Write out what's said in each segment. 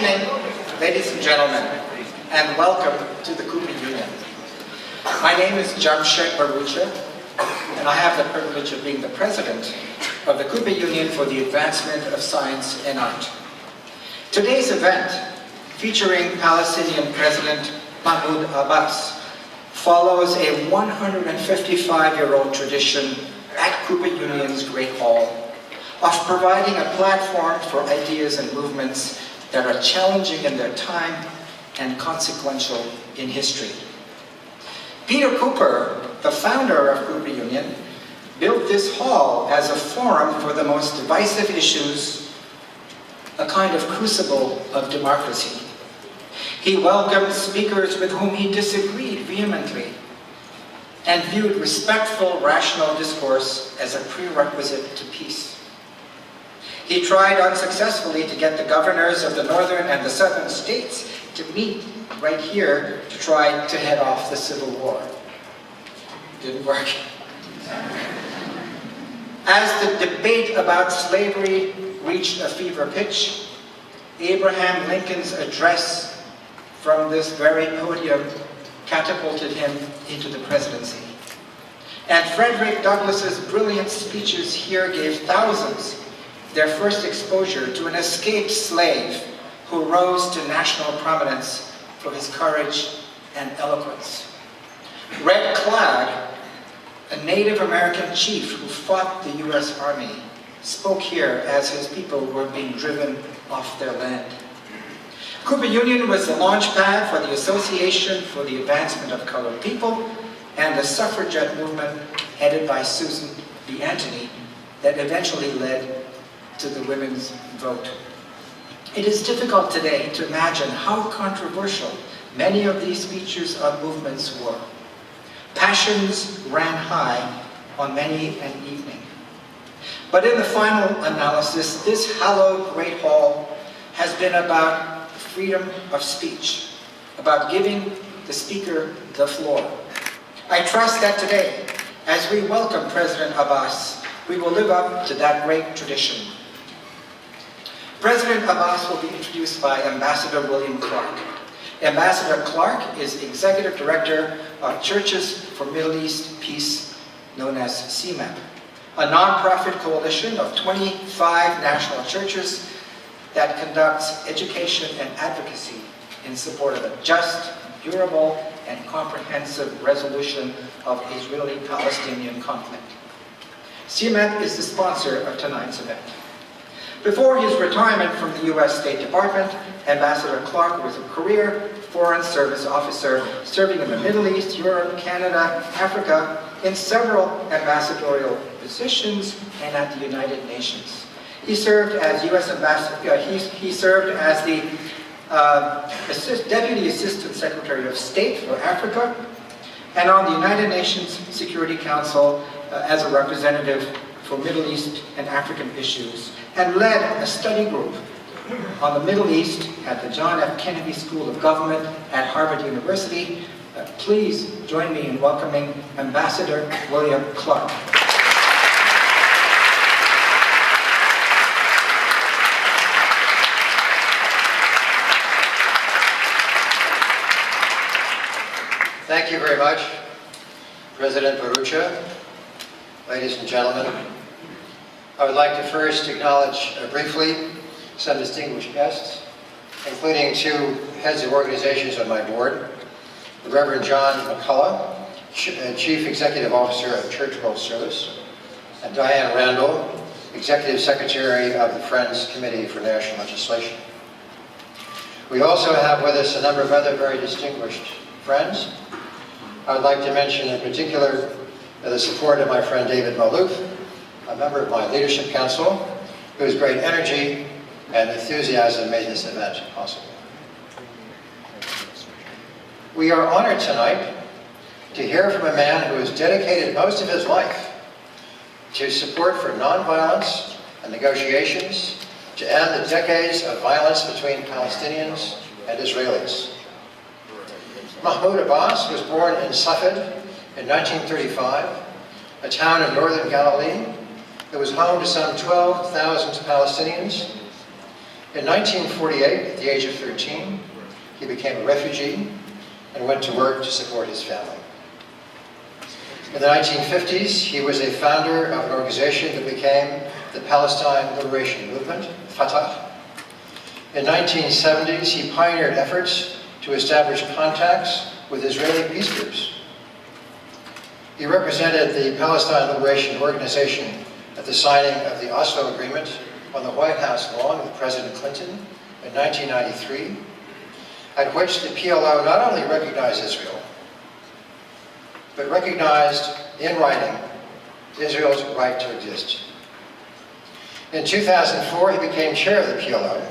evening, ladies and gentlemen, and welcome to the Cooper Union. My name is Jamshed Barucha, and I have the privilege of being the president of the Cooper Union for the Advancement of Science and Art. Today's event, featuring Palestinian President Mahmoud Abbas, follows a 155-year-old tradition at Cooper Union's Great Hall of providing a platform for ideas and movements that are challenging in their time and consequential in history. Peter Cooper, the founder of Cooper Union, built this hall as a forum for the most divisive issues, a kind of crucible of democracy. He welcomed speakers with whom he disagreed vehemently and viewed respectful, rational discourse as a prerequisite to peace. He tried unsuccessfully to get the governors of the northern and the southern states to meet right here to try to head off the Civil War. Didn't work. As the debate about slavery reached a fever pitch, Abraham Lincoln's address from this very podium catapulted him into the presidency. And Frederick Douglass's brilliant speeches here gave thousands their first exposure to an escaped slave who rose to national prominence for his courage and eloquence. Red Clad, a Native American chief who fought the U.S. Army, spoke here as his people were being driven off their land. Cooper Union was the launch pad for the Association for the Advancement of Colored People and the suffragette movement headed by Susan B. Anthony that eventually led to the women's vote. It is difficult today to imagine how controversial many of these speeches or movements were. Passions ran high on many an evening. But in the final analysis, this hallowed Great Hall has been about freedom of speech, about giving the speaker the floor. I trust that today, as we welcome President Abbas, we will live up to that great tradition. President Abbas will be introduced by Ambassador William Clark. Ambassador Clark is Executive Director of Churches for Middle East Peace, known as CMAP, a nonprofit coalition of 25 national churches that conducts education and advocacy in support of a just, durable, and comprehensive resolution of Israeli-Palestinian conflict. CMAP is the sponsor of tonight's event. Before his retirement from the U.S. State Department, Ambassador Clark was a career Foreign Service officer serving in the Middle East, Europe, Canada, Africa, in several ambassadorial positions and at the United Nations. He served as U.S. Ambassador. He served as the Deputy Assistant Secretary of State for Africa, and on the United Nations Security Council as a representative for Middle East and African issues, and led a study group on the Middle East at the John F. Kennedy School of Government at Harvard University. Please join me in welcoming Ambassador William Clark. Thank you very much, President Barucha, ladies and gentlemen. I would like to first acknowledge briefly some distinguished guests, including two heads of organizations on my board, the Reverend John McCullough, Chief Executive Officer of Church World Service, and Diane Randall, Executive Secretary of the Friends Committee for National Legislation. We also have with us a number of other very distinguished friends. I would like to mention in particular the support of my friend David Malouf, a member of my leadership council, whose great energy and enthusiasm made this event possible. We are honored tonight to hear from a man who has dedicated most of his life to support for nonviolence and negotiations to end the decades of violence between Palestinians and Israelis. Mahmoud Abbas was born in Safed in 1935, a town in northern Galilee that was home to some 12,000 Palestinians. In 1948, at the age of 13, he became a refugee and went to work to support his family. In the 1950s, he was a founder of an organization that became the Palestine Liberation Movement, Fatah. In the 1970s, he pioneered efforts to establish contacts with Israeli peace groups. He represented the Palestine Liberation Organization at the signing of the Oslo Agreement on the White House lawn with President Clinton in 1993, at which the PLO not only recognized Israel, but recognized in writing Israel's right to exist. In 2004, he became chair of the PLO,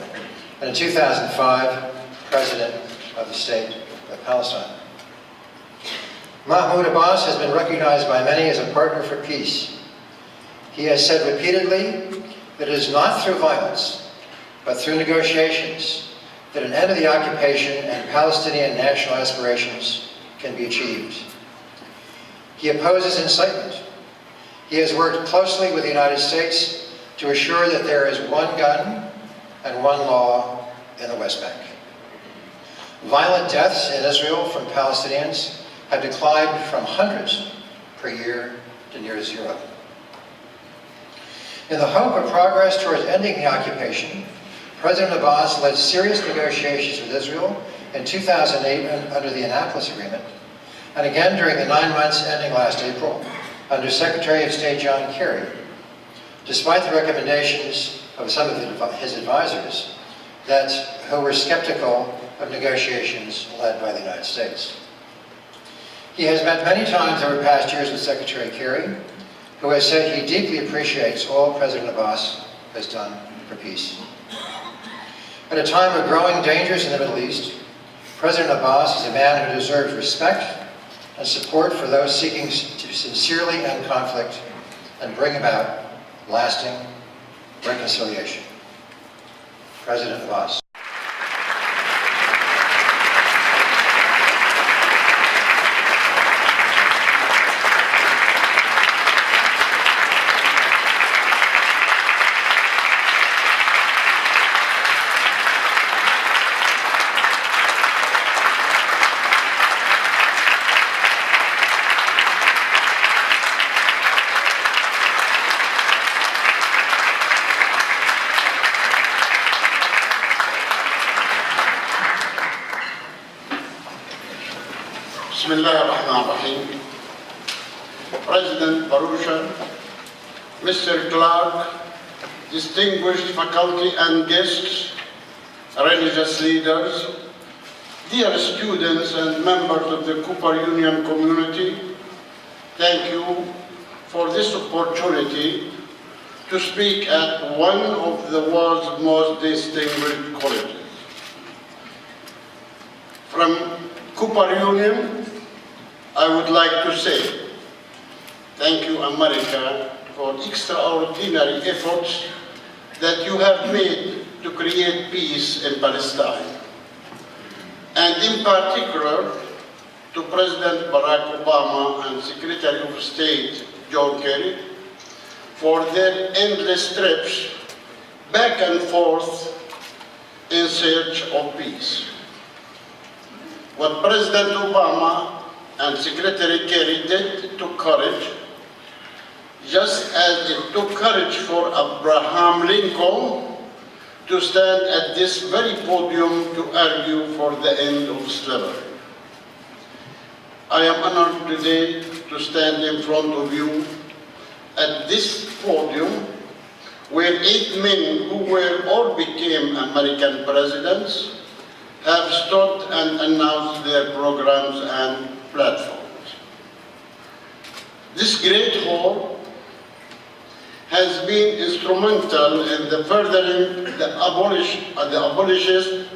and in 2005, president of the state of Palestine. Mahmoud Abbas has been recognized by many as a partner for peace. He has said repeatedly that it is not through violence, but through negotiations, that an end to the occupation and Palestinian national aspirations can be achieved. He opposes incitement. He has worked closely with the United States to assure that there is one gun and one law in the West Bank. Violent deaths in Israel from Palestinians have declined from hundreds per year to near zero. In the hope of progress towards ending the occupation, President Abbas led serious negotiations with Israel in 2008 under the Annapolis Agreement, and again during the 9 months ending last April under Secretary of State John Kerry, despite the recommendations of some of his advisors who were skeptical of negotiations led by the United States. He has met many times over past years with Secretary Kerry, who has said he deeply appreciates all President Abbas has done for peace. At a time of growing dangers in the Middle East, President Abbas is a man who deserves respect and support for those seeking to sincerely end conflict and bring about lasting reconciliation. President Abbas. Bismillah ar-Rahman ar-Rahim. President Barucha, Mr. Clark, distinguished faculty and guests, religious leaders, dear students and members of the Cooper Union community, thank you for this opportunity to speak at one of the world's most distinguished colleges. From Cooper Union, I would like to say thank you, America, for extraordinary efforts that you have made to create peace in Palestine, and in particular to President Barack Obama and Secretary of State John Kerry for their endless trips back and forth in search of peace. What President Obama and Secretary Kerry did took courage, just as it took courage for Abraham Lincoln to stand at this very podium to argue for the end of slavery. I am honored today to stand in front of you at this podium where 8 men who were or became American presidents have stood and announced their programs and platforms. This great hall has been instrumental in the furthering the abolitionist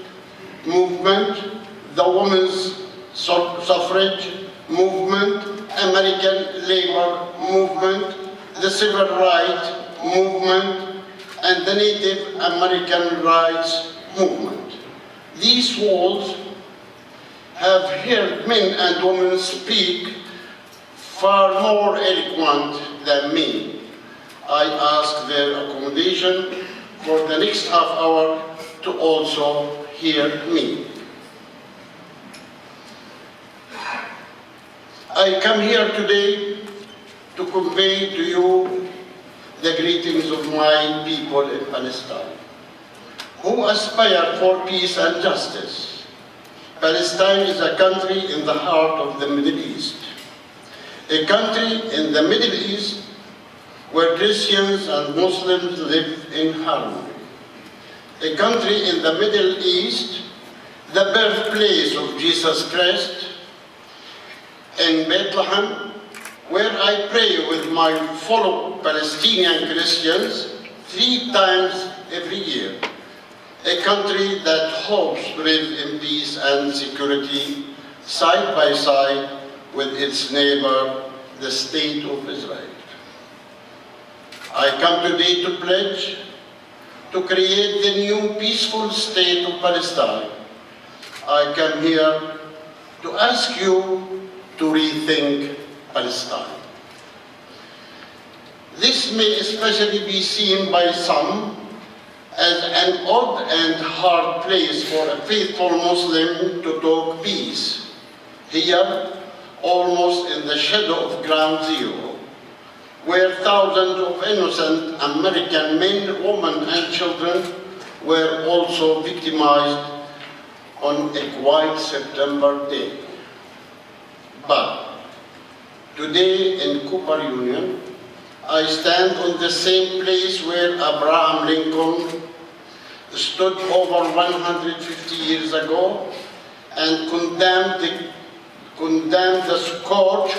movement, the women's suffrage movement, American labor movement, the civil rights movement, and the Native American rights movement. These walls have heard men and women speak far more eloquent than me. I ask their accommodation for the next half hour to also hear me. I come here today to convey to you the greetings of my people in Palestine, who aspire for peace and justice. Palestine is a country in the heart of the Middle East, a country in the Middle East where Christians and Muslims live in harmony, a country in the Middle East, the birthplace of Jesus Christ, in Bethlehem, where I pray with my fellow Palestinian Christians 3 times every year, a country that hopes to live in peace and security side by side with its neighbor, the State of Israel. I come today to pledge to create the new peaceful state of Palestine. I come here to ask you to rethink Palestine. This may especially be seen by some as an odd and hard place for a faithful Muslim to talk peace. Here, almost in the shadow of Ground Zero, where thousands of innocent American men, women, and children were also victimized on a quiet September day. But today in Cooper Union, I stand on the same place where Abraham Lincoln stood over 150 years ago and condemned the scourge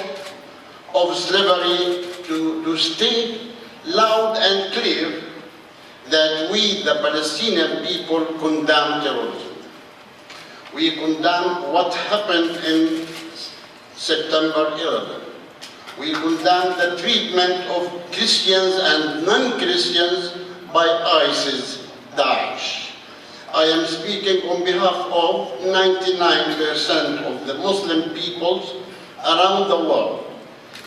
of slavery to state loud and clear that we, the Palestinian people, condemn terrorism. We condemn what happened in September 11. We condemn the treatment of Christians and non-Christians by ISIS, Daesh. I am speaking on behalf of 99% of the Muslim peoples around the world,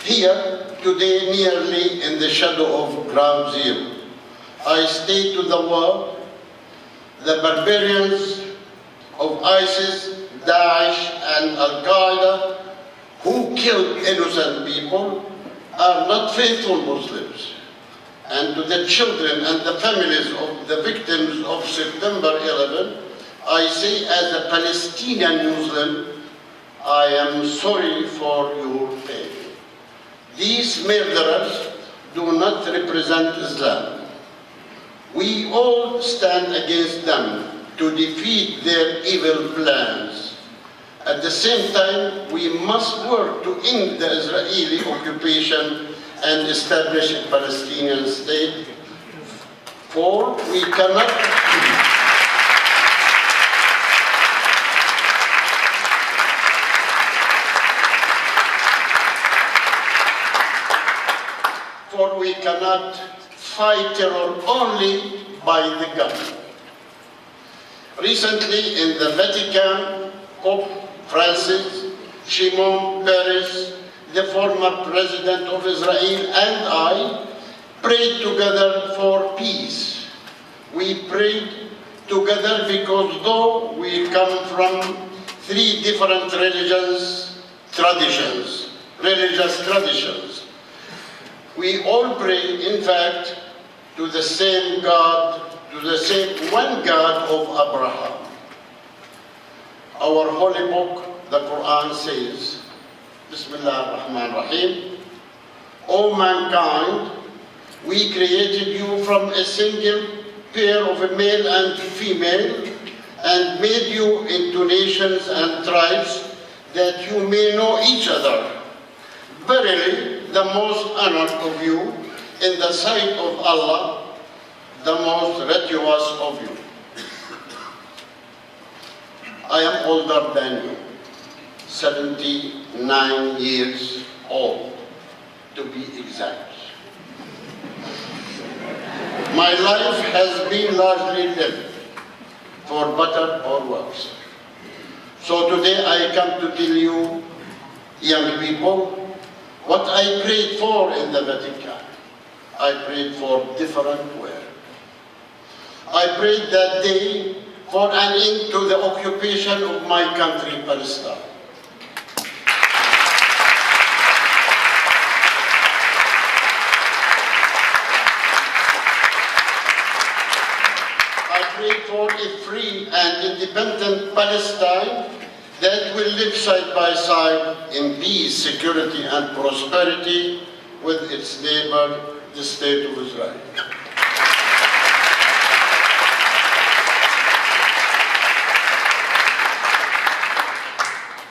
here today nearly in the shadow of Ground Zero. I state to the world, the barbarians of ISIS, Daesh, and Al-Qaeda who killed innocent people are not faithful Muslims. And to the children and the families of the victims of September 11, I say as a Palestinian Muslim, I am sorry for your pain. These murderers do not represent Islam. We all stand against them to defeat their evil plans. At the same time, we must work to end the Israeli occupation and establish a Palestinian state, for we cannot fight terror only by the gun. Recently in the Vatican, Pope Francis, Shimon Peres, the former president of Israel, and I prayed together for peace. We prayed together because though we come from 3 different religious traditions, we all pray, in fact, to the same God, to the same one God of Abraham. Our holy book, the Quran, says, Bismillah ar-Rahman ar-Rahim, O mankind, we created you from a single pair of a male and female and made you into nations and tribes that you may know each other. Verily, the most honored of you in the sight of Allah, the most virtuous of you. I am older than you, 79 years old, to be exact. My life has been largely lived, for better or worse. So today I come to tell you, young people, what I prayed for in the Vatican. I prayed for different ways. I prayed that day for an end to the occupation of my country, Palestine. I pray for a free and independent Palestine that will live side by side in peace, security, and prosperity with its neighbor, the State of Israel.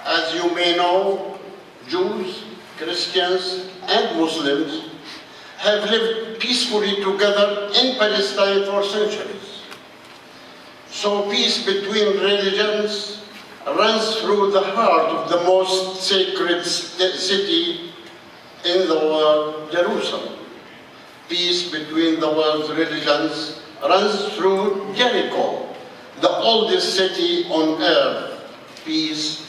As you may know, Jews, Christians, and Muslims have lived peacefully together in Palestine for centuries. So peace between religions runs through the heart of the most sacred city in the world, Jerusalem. Peace between the world's religions runs through Jericho, the oldest city on earth. Peace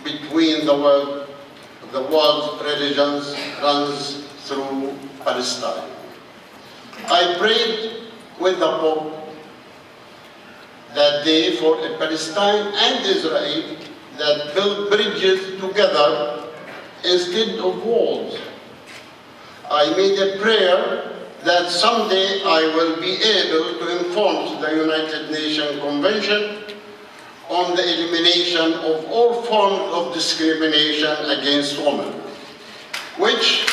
between the world's religions runs through Palestine. I prayed with the Pope that day for a Palestine and Israel that build bridges together instead of walls. I made a prayer that someday I will be able to inform the United Nations Convention on the elimination of all forms of discrimination against women, which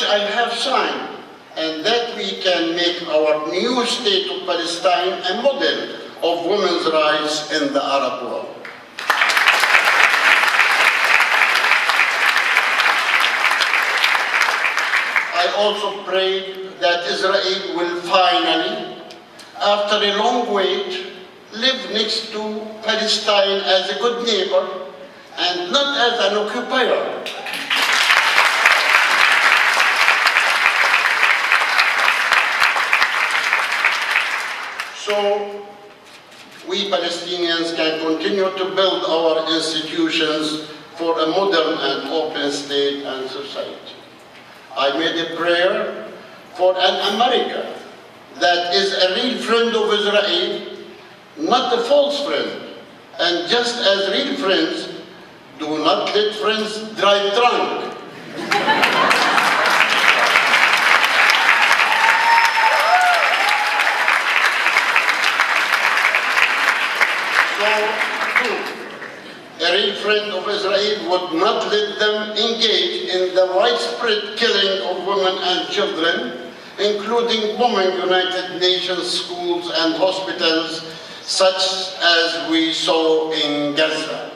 I have signed, and that we can make our new state of Palestine a model of women's rights in the Arab world. I also pray that Israel will finally, after a long wait, live next to Palestine as a good neighbor and not as an occupier. So we Palestinians can continue to build our institutions for a modern and open state and society. I made a prayer for an America that is a real friend of Israel, not a false friend. And just as real friends do not let friends drive drunk. A real friend of Israel would not let them engage in the widespread killing of women and children, including bombing United Nations schools and hospitals, such as we saw in Gaza.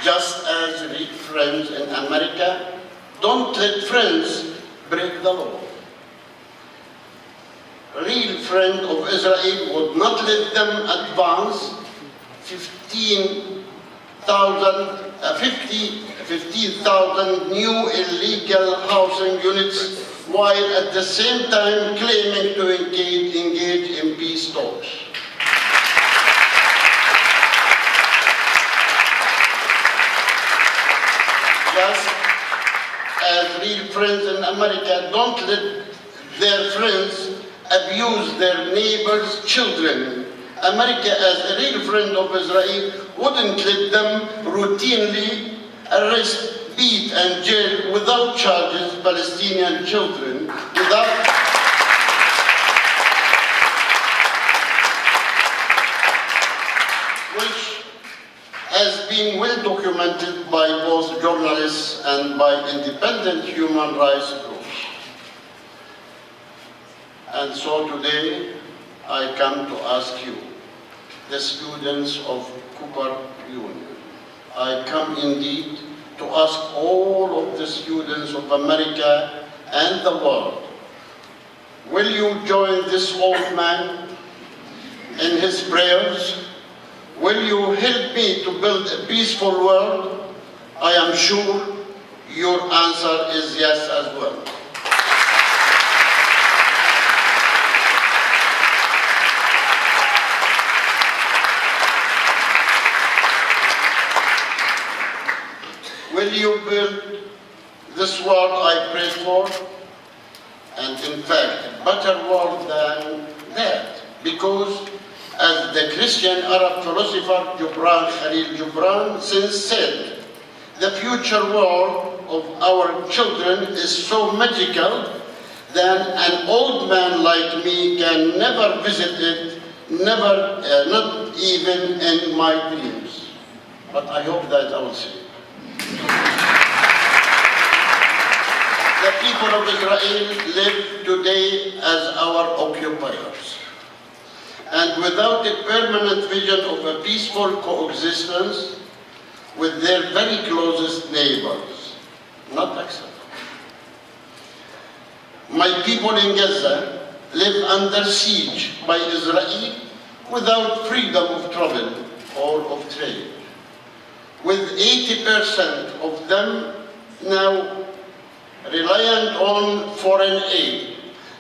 Just as real friends in America don't let friends break the law. A real friend of Israel would not let them advance 15,000 new illegal housing units while at the same time claiming to engage in peace talks. Just as real friends in America don't let their friends abuse their neighbors' children, America, as a real friend of Israel, wouldn't let them routinely arrest, beat, and jail without charges Palestinian children, which has been well documented by both journalists and by independent human rights groups. And so today, I come to ask you, the students of Cooper Union, I come indeed to ask all of the students of America and the world, will you join this old man in his prayers? Will you help me to build a peaceful world? I am sure your answer is yes as well. build this world I prayed for, and in fact, a better world than that, because as the Christian Arab philosopher Khalil Gibran since said, the future world of our children is so magical that an old man like me can never visit it, not even in my dreams. But I hope that I will see. The people of Israel live today as our occupiers. And without a permanent vision of a peaceful coexistence with their very closest neighbors, not acceptable. My people in Gaza live under siege by Israel without freedom of travel or of trade, with 80% of them now reliant on foreign aid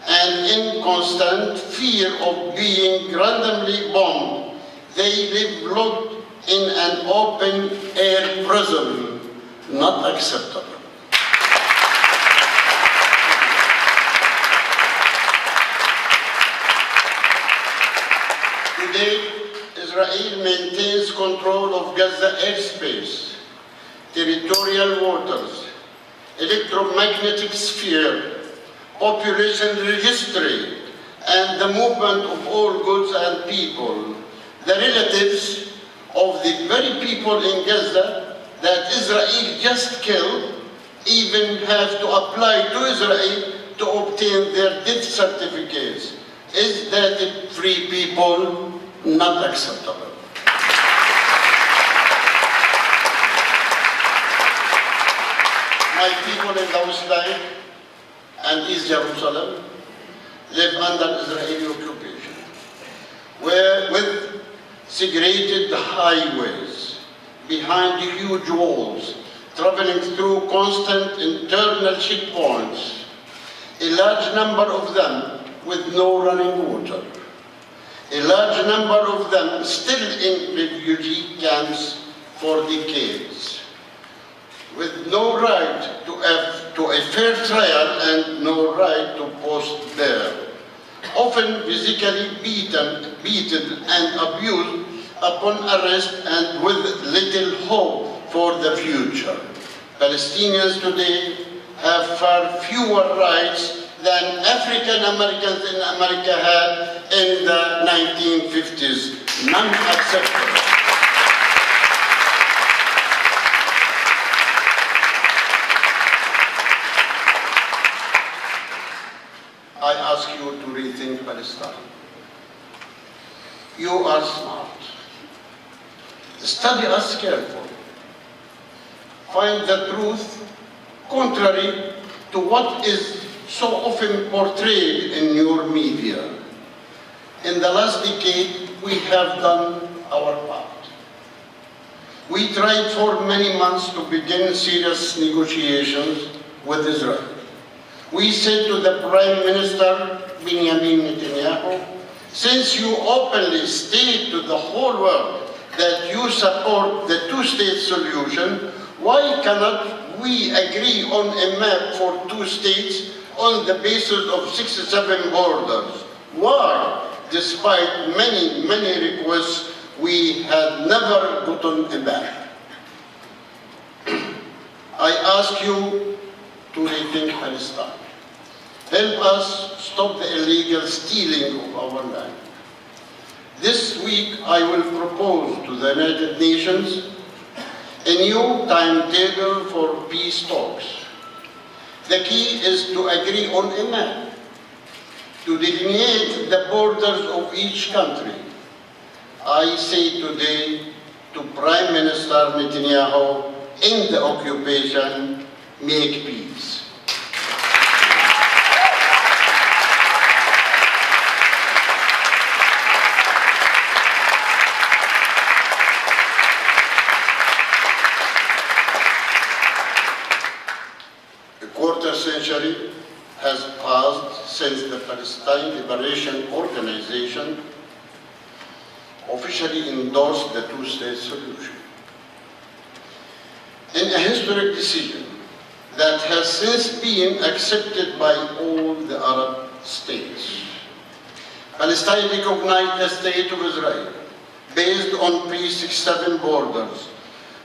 and in constant fear of being randomly bombed. They live locked in an open-air prison, not acceptable. Today, Israel maintains control of Gaza airspace, territorial waters, electromagnetic sphere, population registry, and the movement of all goods and people. The relatives of the very people in Gaza that Israel just killed even have to apply to Israel to obtain their death certificates. Is that free people? Not acceptable. My people in the West Bank and East Jerusalem live under Israeli occupation, where with segregated highways behind huge walls, traveling through constant internal checkpoints, a large number of them with no running water, a large number of them still in refugee camps for decades, with no right to a fair trial and no right to post bail, often physically beaten and abused upon arrest and with little hope for the future. Palestinians today have far fewer rights than African Americans in America had in the 1950s. None acceptable. I ask you to rethink Palestine. You are smart. Study us carefully. Find the truth contrary to what is so often portrayed in your media. In the last decade, we have done our part. We tried for many months to begin serious negotiations with Israel. We said to the Prime Minister, Benjamin Netanyahu, since you openly state to the whole world that you support the two-state solution, why cannot we agree on a map for two states on the basis of 67 borders? Why, despite many, many requests, we had never gotten a map? I ask you to rethink Palestine. Help us stop the illegal stealing of our land. This week, I will propose to the United Nations a new timetable for peace talks. The key is to agree on a map, to delineate the borders of each country. I say today to Prime Minister Netanyahu, end the occupation, make peace. Century has passed since the Palestine Liberation Organization officially endorsed the two-state solution. in a historic decision that has since been accepted by all the Arab states. Palestine recognized the State of Israel based on pre-67 borders,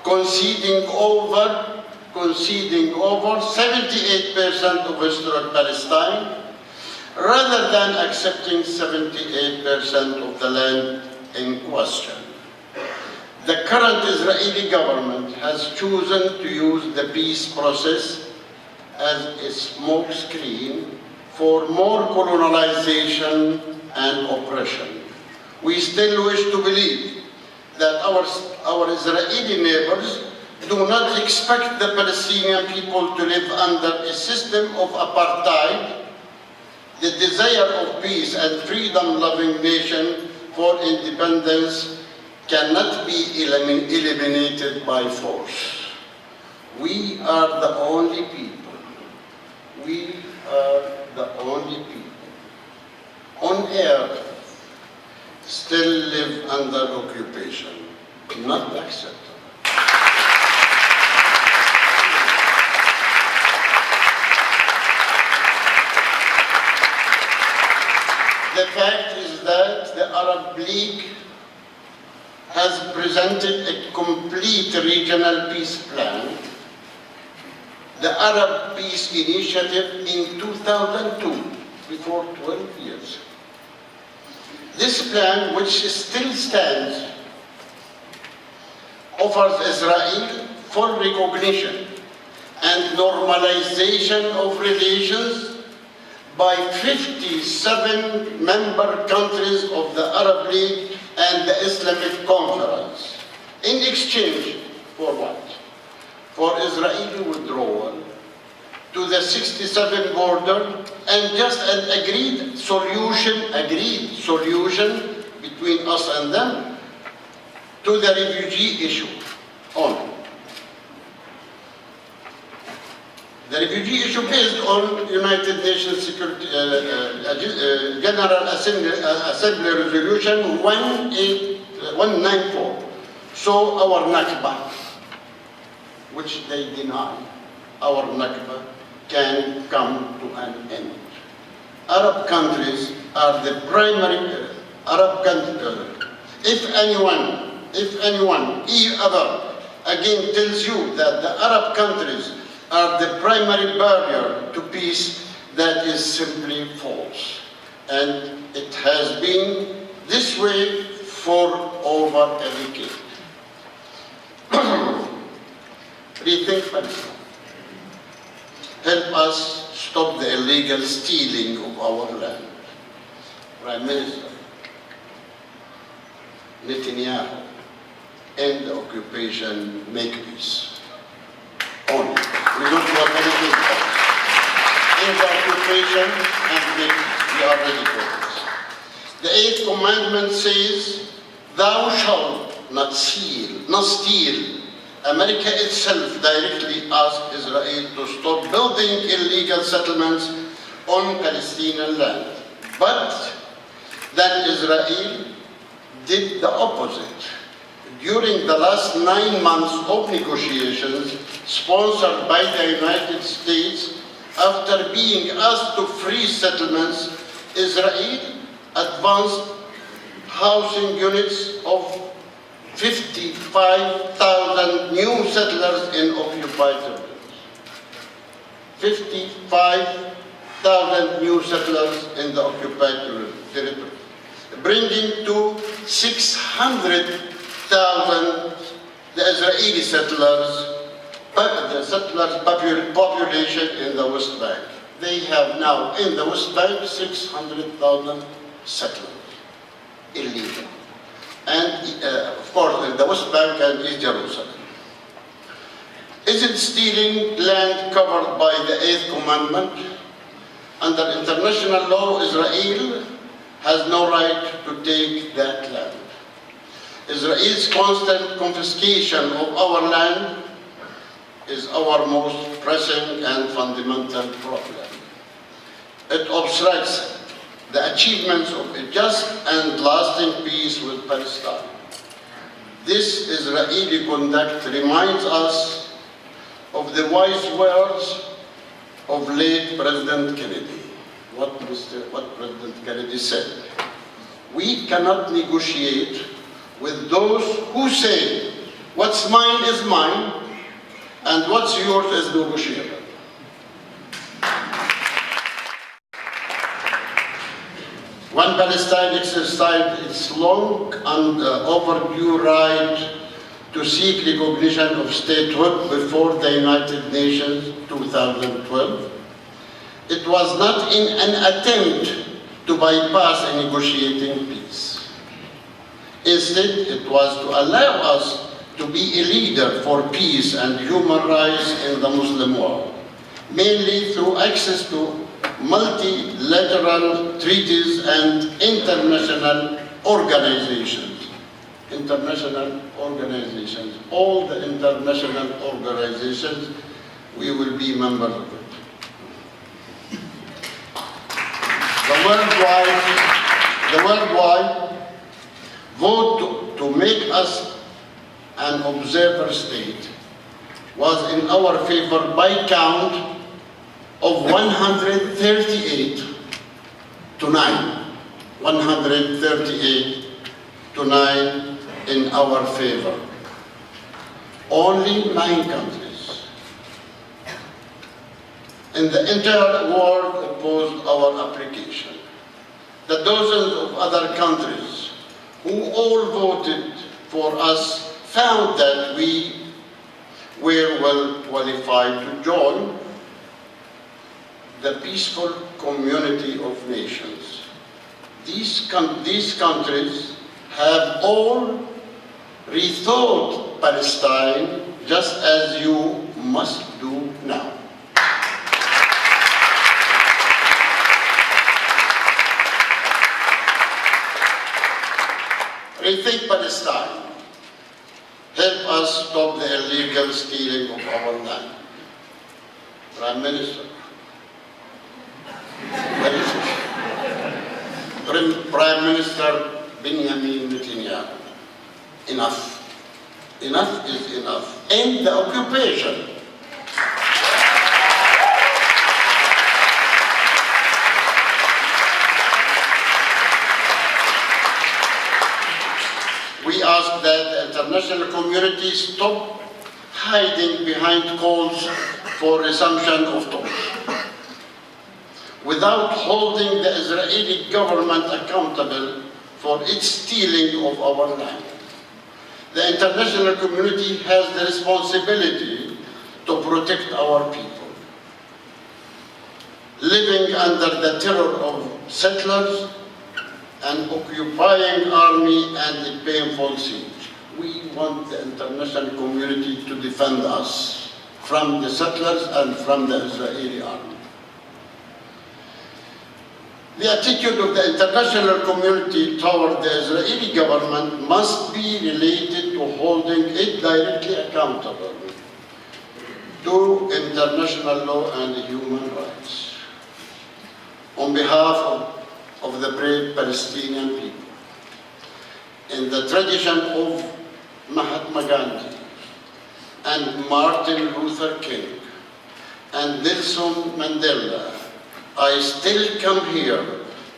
conceding over 78% of historic Palestine, rather than accepting 78% of the land in question. The current Israeli government has chosen to use the peace process as a smokescreen for more colonization and oppression. We still wish to believe that our Israeli neighbors do not expect the Palestinian people to live under a system of apartheid. The desire of peace and freedom-loving nation for independence cannot be eliminated by force. We are the only people on earth still live under occupation. Not acceptable. The fact is that the Arab League has presented a complete regional peace plan, the Arab Peace Initiative in 2002, before 12 years. This plan, which still stands, offers Israel full recognition and normalization of relations by 57 member countries of the Arab League and the Islamic Conference. In exchange for what? For Israeli withdrawal to the 67 border and just an agreed solution between us and them to the refugee issue only. The refugee issue based on United Nations Security, General Assembly Resolution 194. So our Nakba, which they deny, our Nakba can come to an end. Arab countries are the primary, if anyone ever again tells you that the Arab countries are the primary barrier to peace, that is simply false. And it has been this way for over a decade. Rethink Palestine. Help us stop the illegal stealing of our land. Prime Minister Netanyahu, end the occupation, make peace. Only. We don't want anything else. End the occupation and make peace. We are ready for this. The 8th commandment says, thou shalt not steal. America itself directly asked Israel to stop building illegal settlements on Palestinian land. But then Israel did the opposite. During the last 9 months of negotiations sponsored by the United States, after being asked to freeze settlements, Israel advanced housing units of 55,000 new settlers in occupied territories. 55,000 new settlers in the occupied territory, bringing to 600,000 the Israeli settlers, the population in the West Bank. They have now in the West Bank 600,000 settlers, illegal. And of course in the West Bank and East Jerusalem. Is it stealing land covered by the 8th commandment? Under international law, Israel has no right to take that land. Israel's constant confiscation of our land is our most pressing and fundamental problem. It obstructs the achievements of a just and lasting peace with Palestine. This Israeli conduct reminds us of the wise words of late President Kennedy. What President Kennedy said. We cannot negotiate with those who say, what's mine is mine, and what's yours is negotiable. When Palestine exercised its long and overdue right to seek recognition of statehood before the United Nations 2012, it was not in an attempt to bypass a negotiating peace. Instead, it was to allow us to be a leader for peace and human rights in the Muslim world, mainly through access to multilateral treaties and international organizations. All the international organizations, we will be members of it. The worldwide vote to make us an observer state was in our favor by count of 138 to 9. 138 to 9 in our favor. Only 9 countries in the entire world opposed our application. The dozens of other countries who all voted for us found that we were well qualified to join the peaceful community of nations. These countries have all rethought Palestine just as you must do now. Rethink Palestine. Help us stop the illegal stealing of our land. Prime Minister. Prime Minister Benjamin Netanyahu. Enough. Enough is enough. End the occupation. We ask that the international community stop hiding behind calls for resumption of talks without holding the Israeli government accountable for its stealing of our land. The international community has the responsibility to protect our people. Living under the terror of settlers, an occupying army, and a painful siege. We want the international community to defend us from the settlers and from the Israeli army. The attitude of the international community toward the Israeli government must be related to holding it directly accountable to international law and human rights. On behalf of the brave Palestinian people, in the tradition of Mahatma Gandhi and Martin Luther King and Nelson Mandela, I still come here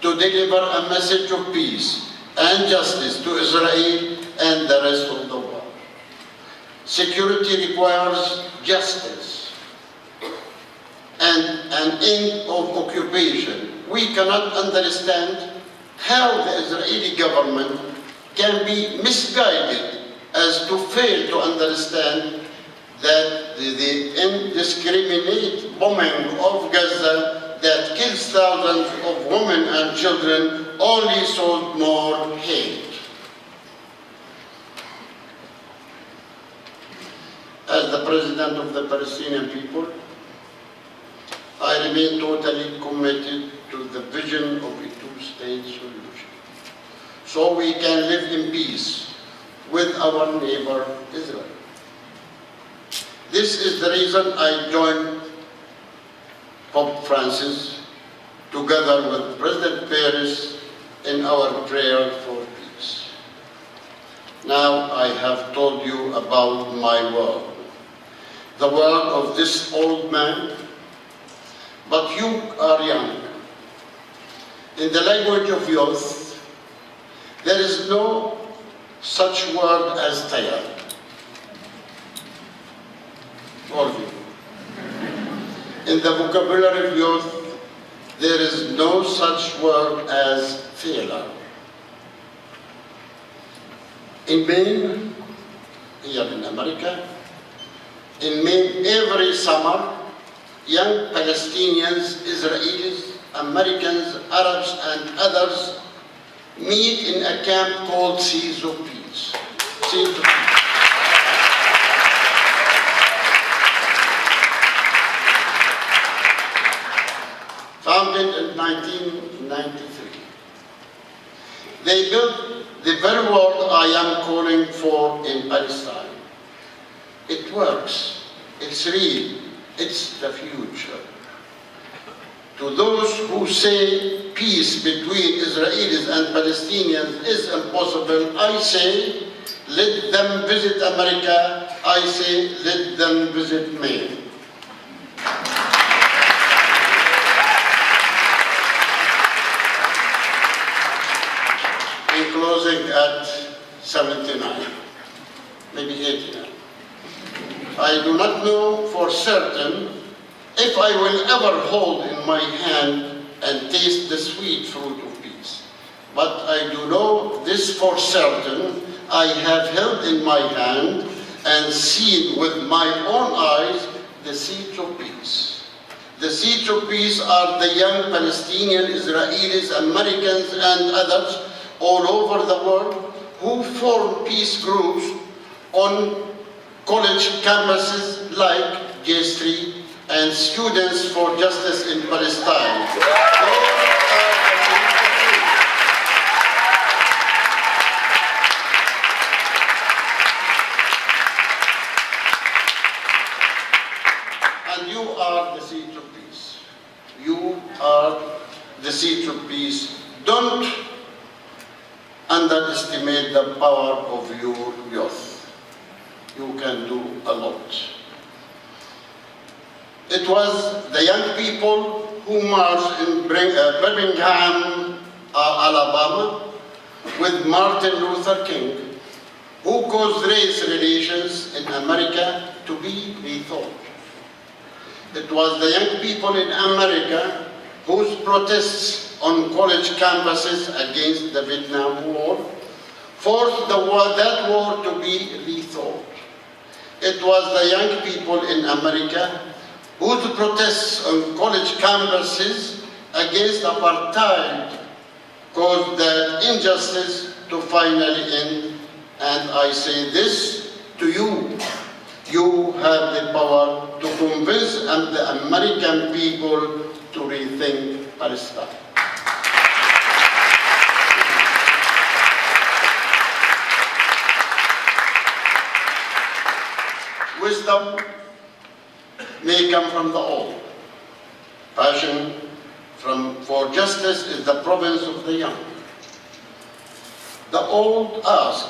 to deliver a message of peace and justice to Israel and the rest of the world. Security requires justice and an end of occupation. We cannot understand how the Israeli government can be misguided as to fail to understand that the indiscriminate bombing of Gaza that kills thousands of women and children only sowed more hate. As the president of the Palestinian people, I remain totally committed to the vision of a two-state solution, so we can live in peace with our neighbor Israel. This is the reason I joined Pope Francis together with President Paris in our prayer for peace. Now I have told you about my world. the word of this old man, but you are young. In the language of youth, there is no such word as tayar. All of you. In the vocabulary of youth, there is no such word as failure. In Maine, here in America, in Maine, every summer, young Palestinians, Israelis, Americans, Arabs, and others meet in a camp called Seeds of Peace. Seeds of Peace. Founded in 1993. They built the very word I am calling for in Palestine. It works. It's real. It's the future. To those who say peace between Israelis and Palestinians is impossible, I say, let them visit America. I say, let them visit Maine. In closing at 79, maybe 89. I do not know for certain if I will ever hold in my hand and taste the sweet fruit of peace. But I do know this for certain, I have held in my hand and seen with my own eyes the seeds of peace. The seeds of peace are the young Palestinian, Israelis, Americans, and others all over the world who form peace groups on college campuses like J3 and Students for Justice in Palestine. And you are the seeds of peace. You are the seeds of peace. Don't underestimate the power of your youth. You can do a lot. It was the young people who marched in Birmingham, Alabama, with Martin Luther King, who caused race relations in America to be rethought. It was the young people in America whose protests on college campuses against the Vietnam War forced that war to be rethought. It was the young people in America whose protests on college campuses against apartheid caused that injustice to finally end. And I say this to you. You have the power to convince the American people to rethink Palestine. Wisdom may come from the old. Passion for justice is the province of the young. The old ask,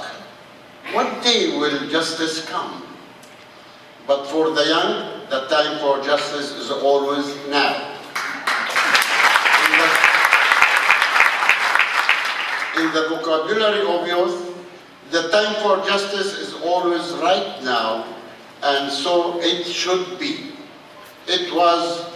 what day will justice come? But for the young, the time for justice is always now. In the vocabulary of youth, the time for justice is always right now, and so it should be. It was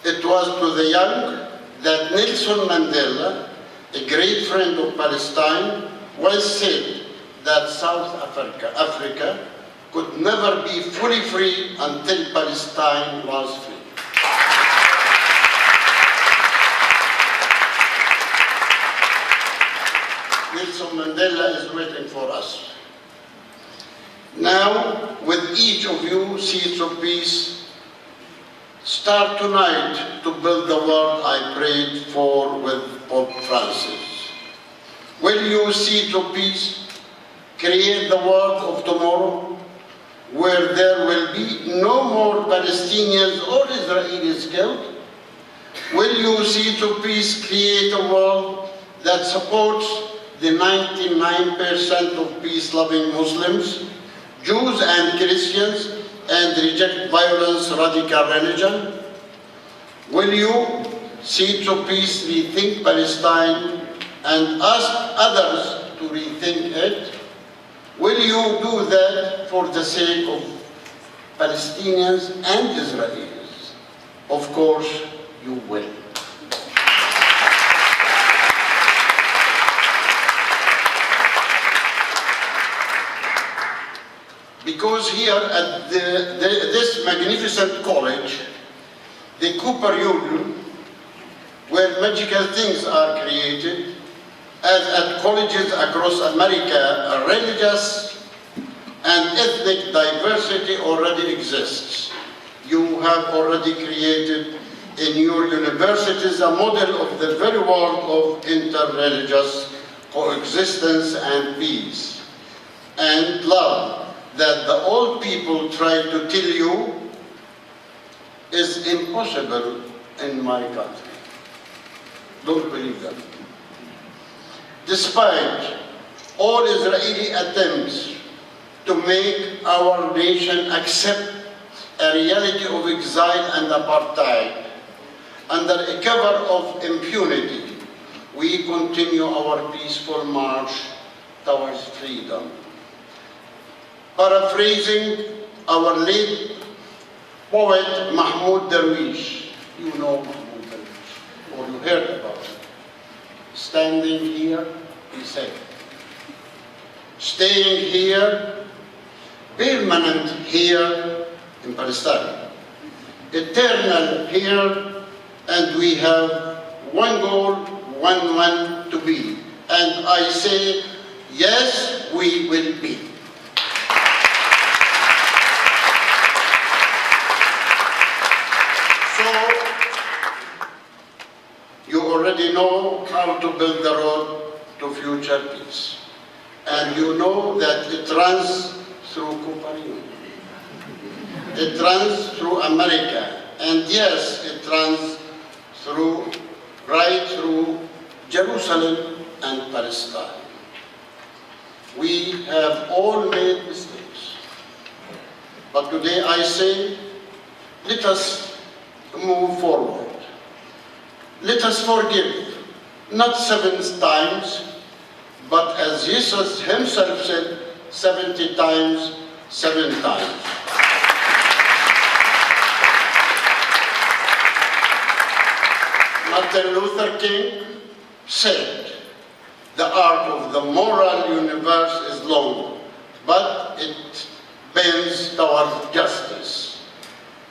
to the young that Nelson Mandela, a great friend of Palestine, once said that South Africa could never be fully free until Palestine was free. Nelson Mandela is waiting for us. Now, with each of you, seeds of peace, start tonight to build the world I prayed for with Pope Francis. Will you, seeds of peace, create the world of tomorrow where there will be no more Palestinians or Israelis killed? Will you, seeds of peace, create a world that supports the 99% of peace-loving Muslims, Jews and Christians, and reject violence, radical religion? Will you see to peace, rethink Palestine, and ask others to rethink it? Will you do that for the sake of Palestinians and Israelis? Of course, you will. Because here at this magnificent college, the Cooper Union, where magical things are created, as at colleges across America, religious and ethnic diversity already exists. You have already created in your universities a model of the very world of interreligious coexistence and peace and love that the old people try to tell you is impossible in my country. Don't believe them. Despite all Israeli attempts to make our nation accept a reality of exile and apartheid, under a cover of impunity, we continue our peaceful march towards freedom. Paraphrasing our late poet Mahmoud Darwish, you know Mahmoud Darwish, or you heard about him. Standing here, he said, staying here, permanent here in Palestine, eternal here, and we have one goal, one to be. And I say, yes, we will be. You already know how to build the road to future peace. And you know that it runs through Cooper Union. It runs through America. And yes, it runs right through Jerusalem and Palestine. We have all made mistakes. But today I say, let us move forward. Let us forgive, not 7 times, but as Jesus himself said, 70 times, 7 times. Martin Luther King said, the arc of the moral universe is long, but it bends towards justice.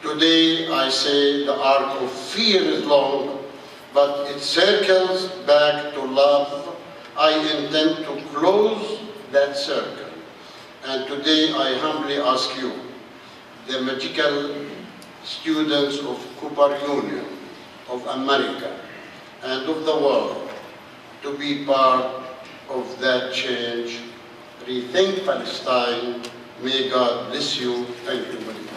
Today I say the arc of fear is long, but it circles back to love. I intend to close that circle. And today I humbly ask you, the magical students of Cooper Union, of America, and of the world, to be part of that change. Rethink Palestine. May God bless you. Thank you very much.